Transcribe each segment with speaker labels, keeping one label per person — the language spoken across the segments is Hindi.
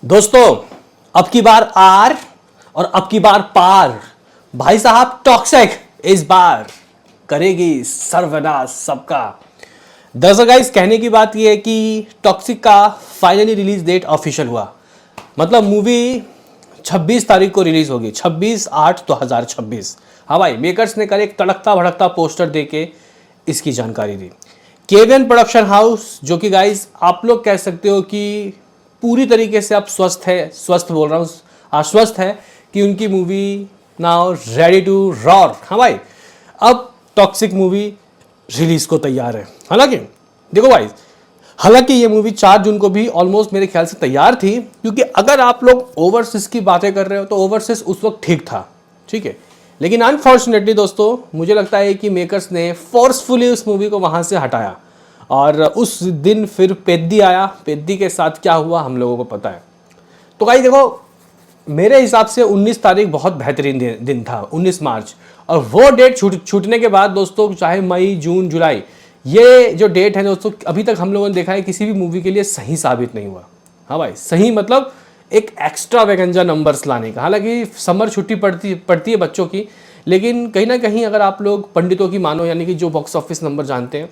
Speaker 1: दोस्तों, अब की बार आर और अब की बार पार। भाई साहब टॉक्सिक इस बार करेगी सर्वनाश सबका। दरअसल गाइस कहने की बात यह है कि टॉक्सिक का फाइनली रिलीज डेट ऑफिशियल हुआ। मतलब मूवी 26 तारीख को रिलीज होगी, 26/8/2026। हाँ भाई, मेकर्स ने कल एक तड़कता भड़कता पोस्टर देके इसकी जानकारी दी। केवियन प्रोडक्शन हाउस, जो कि गाइस आप लोग कह सकते हो कि पूरी तरीके से अब स्वस्थ बोल रहा हूँ, आश्वस्त है कि उनकी movie now ready to roar. हाँ भाई, अब टॉक्सिक मूवी रिलीज को तैयार है। हालांकि देखो भाई, हालांकि ये मूवी 4 जून को भी ऑलमोस्ट मेरे ख्याल से तैयार थी, क्योंकि अगर आप लोग ओवरसीज की बातें कर रहे हो तो ओवरसीज उस वक्त ठीक था, ठीक है। लेकिन अनफॉर्चुनेटली दोस्तों, मुझे लगता है कि मेकर्स ने फोर्सफुली उस मूवी को वहाँ से हटाया और उस दिन फिर पेद्दी आया। पेद्दी के साथ क्या हुआ हम लोगों को पता है। तो भाई देखो, मेरे हिसाब से 19 तारीख बहुत बेहतरीन दिन था, 19 मार्च। और वो डेट छूटने के बाद दोस्तों, चाहे मई, जून, जुलाई, ये जो डेट है दोस्तों, अभी तक हम लोगों ने देखा है किसी भी मूवी के लिए सही साबित नहीं हुआ। हाँ भाई, सही मतलब एक एक्स्ट्रा वैगेंजा नंबर्स लाने का। हालांकि समर छुट्टी पड़ती है बच्चों की, लेकिन कहीं ना कहीं अगर आप लोग पंडितों की मानो, यानी कि जो बॉक्स ऑफिस नंबर जानते हैं,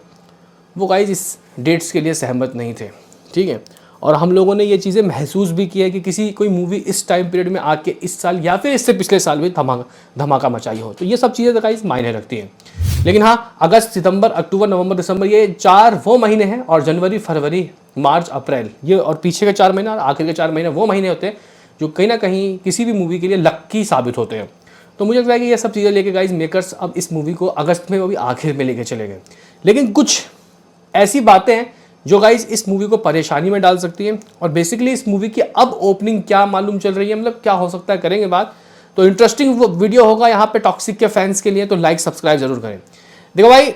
Speaker 1: वो गाइज इस डेट्स के लिए सहमत नहीं थे, ठीक है। और हम लोगों ने ये चीज़ें महसूस भी की है कि किसी कोई मूवी इस टाइम पीरियड में आके इस साल या फिर इससे पिछले साल भी धमाका मचाई हो, तो ये सब चीज़ें गाइज मायने रखती हैं। लेकिन हाँ, अगस्त, सितंबर, अक्टूबर, नवंबर, दिसंबर, ये 4 वो महीने हैं, और जनवरी, फरवरी, मार्च, अप्रैल, ये और पीछे के 4 महीने और आखिर के 4 महीने वो महीने होते हैं जो कहीं ना कहीं किसी भी मूवी के लिए लक्की साबित होते हैं। तो मुझे लगता है कि ये सब चीज़ें लेके गाइज मेकर्स अब इस मूवी को अगस्त में वो भी आखिर में लेके चले गए। लेकिन कुछ ऐसी बातें हैं जो गाइज इस मूवी को परेशानी में डाल सकती हैं। और बेसिकली इस मूवी की अब ओपनिंग क्या मालूम चल रही है, मतलब क्या हो सकता है, करेंगे बात। तो इंटरेस्टिंग वीडियो होगा यहाँ पे टॉक्सिक के फैंस के लिए, तो लाइक सब्सक्राइब जरूर करें। देखो भाई,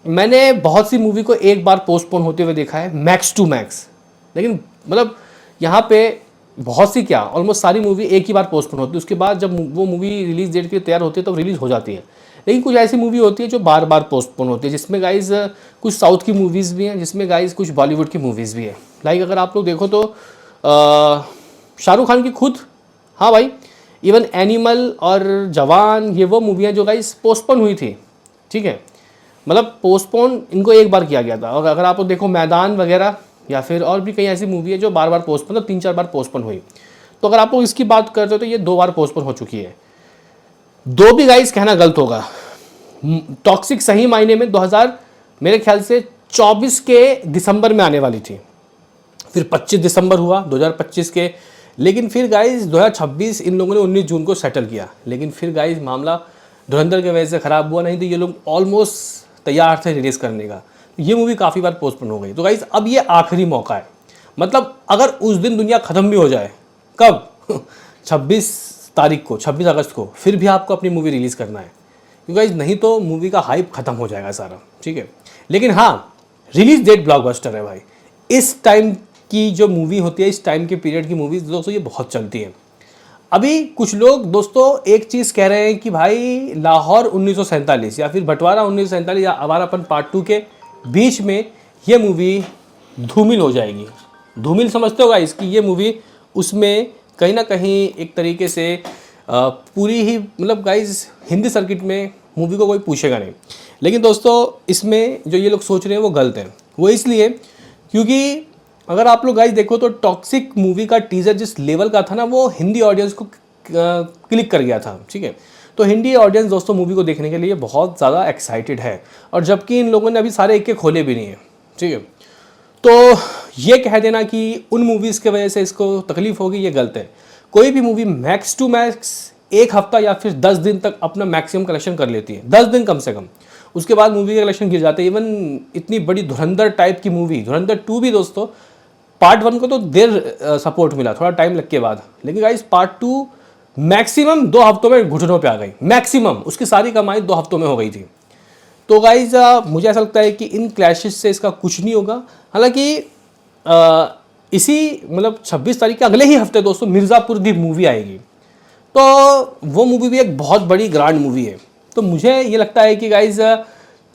Speaker 1: मैंने बहुत सी मूवी को एक बार पोस्टपोन होते हुए देखा है, मैक्स टू मैक्स। लेकिन मतलब यहाँ पे बहुत सी क्या, ऑलमोस्ट सारी मूवी एक ही बार पोस्टपोन होती है, उसके बाद जब वो मूवी रिलीज डेट के लिए तैयार होती है तब रिलीज हो जाती है। लेकिन कुछ ऐसी मूवी होती है जो बार बार पोस्टपोन होती है, जिसमें गाइज कुछ साउथ की मूवीज़ भी हैं, जिसमें गाइज कुछ बॉलीवुड की मूवीज़ भी है। लाइक अगर आप लोग देखो तो शाहरुख खान की खुद, हाँ भाई, इवन एनिमल और जवान, ये वो मूवियाँ जो गाइज पोस्टपोन हुई थी, ठीक है। मतलब पोस्टपोन इनको एक बार किया गया था। और अगर आप देखो मैदान वगैरह, या फिर और भी कई ऐसी मूवी है जो बार बार पोस्टपोन, मतलब 3-4 बार पोस्टपोन हुई। तो अगर आप लोग इसकी बात करते हो तो ये 2 बार पोस्टपोन हो चुकी है। 2 भी गाइस कहना गलत होगा। टॉक्सिक सही मायने में 2000 मेरे ख्याल से 24 के दिसंबर में आने वाली थी, फिर 25 दिसंबर हुआ 2025 के। लेकिन फिर गाइस 2026 इन लोगों ने 19 जून को सेटल किया। लेकिन फिर गाइस मामला धुरंधर की वजह से ख़राब हुआ, नहीं तो ये लोग ऑलमोस्ट तैयार थे रिलीज़ करने का। ये मूवी काफ़ी बार पोस्टपोन हो गई। तो गाइस अब ये आखिरी मौका है। मतलब अगर उस दिन दुनिया ख़त्म भी हो जाए, कब 26 तारीख को, 26 अगस्त को, फिर भी आपको अपनी मूवी रिलीज़ करना है, क्योंकि नहीं तो मूवी का हाइप ख़त्म हो जाएगा सारा, ठीक है। लेकिन हाँ, रिलीज डेट ब्लॉकबस्टर है भाई। इस टाइम की जो मूवी होती है, इस टाइम के पीरियड की मूवीज़ दोस्तों, ये बहुत चलती हैं। अभी कुछ लोग दोस्तों एक चीज़ कह रहे हैं कि भाई लाहौर 1947 या फिर बंटवारा 1947 या आवारापन पार्ट 2 के बीच में ये मूवी धूमिल हो जाएगी। धूमिल समझते होगा इसकी, ये मूवी उसमें कहीं ना कहीं एक तरीके से पूरी ही, मतलब गाइज हिंदी सर्किट में मूवी को कोई पूछेगा नहीं। लेकिन दोस्तों इसमें जो ये लोग सोच रहे हैं वो गलत है। वो इसलिए क्योंकि अगर आप लोग गाइज देखो तो टॉक्सिक मूवी का टीज़र जिस लेवल का था ना, वो हिंदी ऑडियंस को क्लिक कर गया था, ठीक है। तो हिंदी ऑडियंस दोस्तों मूवी को देखने के लिए बहुत ज़्यादा एक्साइटेड है, और जबकि इन लोगों ने अभी सारे एक खोले भी नहीं है, ठीक है। तो ये कह देना कि उन मूवीज़ के वजह से इसको तकलीफ होगी, ये गलत है। कोई भी मूवी मैक्स टू मैक्स 1 हफ्ता या फिर 10 दिन तक अपना मैक्सिमम कलेक्शन कर लेती है, 10 दिन कम से कम। उसके बाद मूवी के कलेक्शन गिर जाते हैं। इवन इतनी बड़ी धुरंधर टाइप की मूवी, धुरंधर 2 भी दोस्तों, पार्ट 1 को तो देर सपोर्ट मिला, थोड़ा टाइम लग के बाद, लेकिन गाइस पार्ट 2 मैक्सिमम 2 हफ्तों में घुटनों पे आ गई। मैक्सिमम उसकी सारी कमाई 2 हफ्तों में हो गई थी। तो गाइज मुझे ऐसा लगता है कि इन क्लैशेस से इसका कुछ नहीं होगा। हालांकि इसी मतलब 26 तारीख के अगले ही हफ्ते दोस्तों मिर्ज़ापुर दी मूवी आएगी, तो वो मूवी भी एक बहुत बड़ी ग्रांड मूवी है। तो मुझे ये लगता है कि गाइज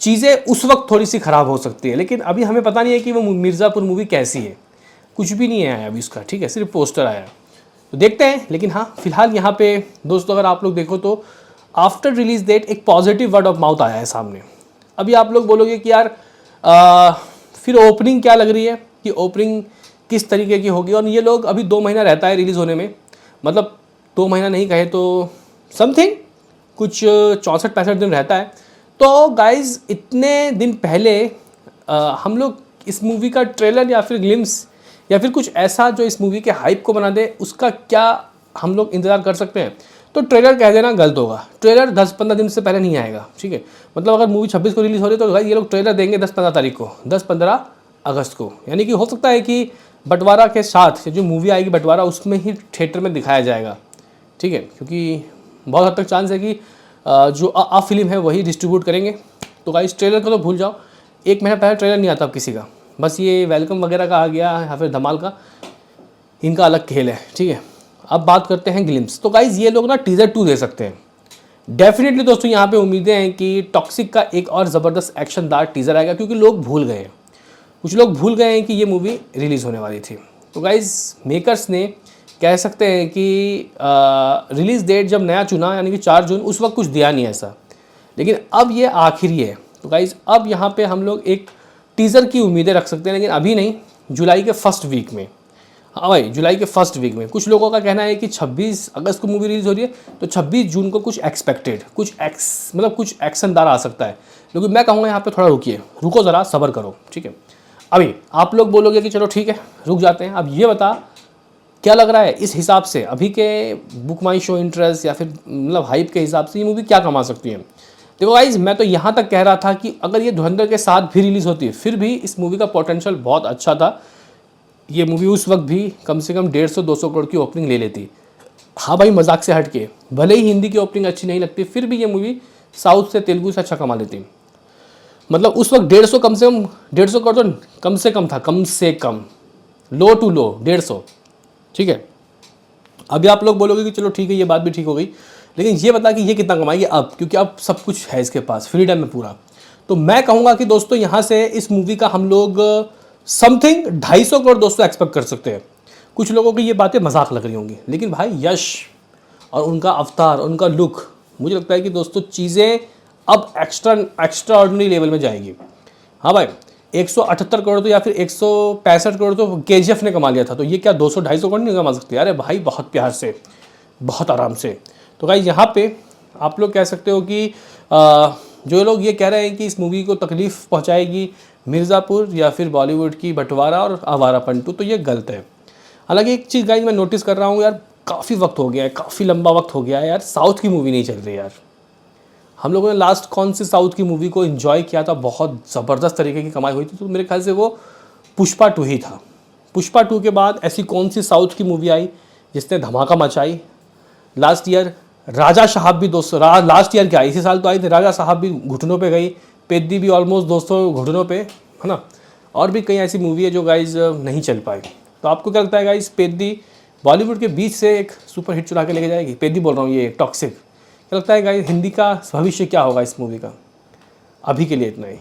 Speaker 1: चीज़ें उस वक्त थोड़ी सी ख़राब हो सकती है, लेकिन अभी हमें पता नहीं है कि वो मिर्ज़ापुर मूवी कैसी है। कुछ भी नहीं आया अभी उसका, ठीक है, सिर्फ पोस्टर आया है। तो देखते हैं। लेकिन हाँ, फिलहाल यहाँ पे दोस्तों अगर आप लोग देखो तो आफ्टर रिलीज डेट एक पॉजिटिव वर्ड ऑफ माउथ आया है सामने। अभी आप लोग बोलोगे कि यार फिर ओपनिंग क्या लग रही है, कि ओपनिंग किस तरीके की होगी। और ये लोग अभी 2 महीना रहता है रिलीज़ होने में, मतलब 2 महीना नहीं कहे तो समथिंग कुछ 64-65 दिन रहता है। तो गाइज इतने दिन पहले हम लोग इस मूवी का ट्रेलर या फिर ग्लिम्स या फिर कुछ ऐसा जो इस मूवी के हाइप को बना दे, उसका क्या हम लोग इंतज़ार कर सकते हैं। तो ट्रेलर कह देना गलत होगा। ट्रेलर 10-15 दिन से पहले नहीं आएगा, ठीक है। मतलब अगर मूवी 26 को रिलीज़ हो रही है तो भाई ये लोग ट्रेलर देंगे 10-15 तारीख को, 10-15 अगस्त को। यानी कि हो सकता है कि बंटवारा के साथ जो मूवी आएगी बंटवारा, उसमें ही थिएटर में दिखाया जाएगा, ठीक है। क्योंकि बहुत हद तक चांस है कि जो फिल्म है वही डिस्ट्रीब्यूट करेंगे। तो गाइस ट्रेलर को तो भूल जाओ, 1 महीना पहले ट्रेलर नहीं आता अब किसी का। बस ये वेलकम वगैरह का आ गया या फिर धमाल का, इनका अलग खेल है, ठीक है। अब बात करते हैं ग्लिम्स। तो गाइज ये लोग ना टीज़र 2 दे सकते हैं डेफिनेटली दोस्तों। यहाँ पे उम्मीदें हैं कि टॉक्सिक का एक और ज़बरदस्त एक्शनदार टीज़र आएगा, क्योंकि लोग भूल गए हैं, कुछ लोग भूल गए हैं कि ये मूवी रिलीज़ होने वाली थी। तो गाइज मेकर्स ने कह सकते हैं कि रिलीज़ डेट जब नया चुना यानी कि 4 जून, उस वक्त कुछ दिया नहीं ऐसा, लेकिन अब ये आखिरी है। तो गाइज अब यहाँ पे हम लोग एक टीज़र की उम्मीदें रख सकते हैं, लेकिन अभी नहीं, जुलाई के फर्स्ट वीक में। हाँ भाई, जुलाई के फर्स्ट वीक में। कुछ लोगों का कहना है कि 26 अगस्त को मूवी रिलीज़ हो रही है, तो 26 जून को कुछ एक्सपेक्टेड, मतलब कुछ एक्शनदार आ सकता है। लेकिन मैं कहूँगा यहाँ पे थोड़ा रुको ज़रा, सब्र करो, ठीक है। अभी आप लोग बोलोगे कि चलो ठीक है रुक जाते हैं। अब ये बता क्या लग रहा है इस हिसाब से, अभी के बुक माई शो इंटरेस्ट या फिर मतलब हाइप के हिसाब से ये मूवी क्या कमा सकती है। देखो गाइज मैं तो यहाँ तक कह रहा था कि अगर ये धुरंधर के साथ भी रिलीज़ होती है, फिर भी इस मूवी का पोटेंशियल बहुत अच्छा था। ये मूवी उस वक्त भी कम से कम 150-200 करोड़ की ओपनिंग ले लेती। हाँ भाई, मजाक से हट के, भले ही हिंदी की ओपनिंग अच्छी नहीं लगती, फिर भी ये मूवी साउथ से तेलुगु से अच्छा कमा लेती। मतलब उस वक्त 150 कम से कम 150 करोड़ तो कम से कम था, कम से कम, लो टू लो 150, ठीक है। अभी आप लोग बोलोगे कि चलो ठीक है ये बात भी ठीक हो गई, लेकिन ये बता कि ये कितना कमाएगी अब, क्योंकि अब सब कुछ है इसके पास, फ्रीडम है पूरा। तो मैं कहूँगा कि दोस्तों यहाँ से इस मूवी का हम लोग समथिंग 250 करोड़ दोस्तों एक्सपेक्ट कर सकते हैं। कुछ लोगों की ये बातें मजाक लग रही होंगी, लेकिन भाई यश और उनका अवतार, उनका लुक, मुझे लगता है कि दोस्तों चीज़ें अब एक्स्ट्रा ऑर्डिनरी लेवल में जाएगी। हाँ भाई, 178 करोड़ तो या फिर 165 करोड़ तो KGF ने कमा लिया था, तो ये क्या 200-250 करोड़ नहीं कमा सकती? अरे भाई बहुत प्यार से, बहुत आराम से। तो भाई यहाँ पे आप लोग कह सकते हो कि जो लोग ये कह रहे हैं कि इस मूवी को तकलीफ़ पहुँचाएगी मिर्ज़ापुर या फिर बॉलीवुड की बंटवारा और आवारापंटू, तो ये गलत है। हालांकि एक चीज़ गाइज मैं नोटिस कर रहा हूँ यार, काफ़ी वक्त हो गया है, काफ़ी लंबा वक्त हो गया है यार, साउथ की मूवी नहीं चल रही यार। हम लोगों ने लास्ट कौन सी साउथ की मूवी को एंजॉय किया था, बहुत ज़बरदस्त तरीके की कमाई हुई थी, तो मेरे ख्याल से वो पुष्पा 2 ही था। पुष्पा 2 के बाद ऐसी कौन सी साउथ की मूवी आई जिसने धमाका मचाई? लास्ट ईयर राजा साहब भी दोस्तों, लास्ट ईयर क्या इसी साल तो आई थी, राजा साहब भी घुटनों पे गई, पेद्दी भी ऑलमोस्ट दोस्तों घुटनों पे, है ना। और भी कई ऐसी मूवी है जो गाइज नहीं चल पाई। तो आपको क्या लगता है गाइज, पेद्दी बॉलीवुड के बीच से एक सुपर हिट चुरा के लेके जाएगी? पेद्दी बोल रहा हूँ, ये टॉक्सिक। क्या लगता है गाइज हिंदी का भविष्य क्या होगा इस मूवी का? अभी के लिए इतना ही।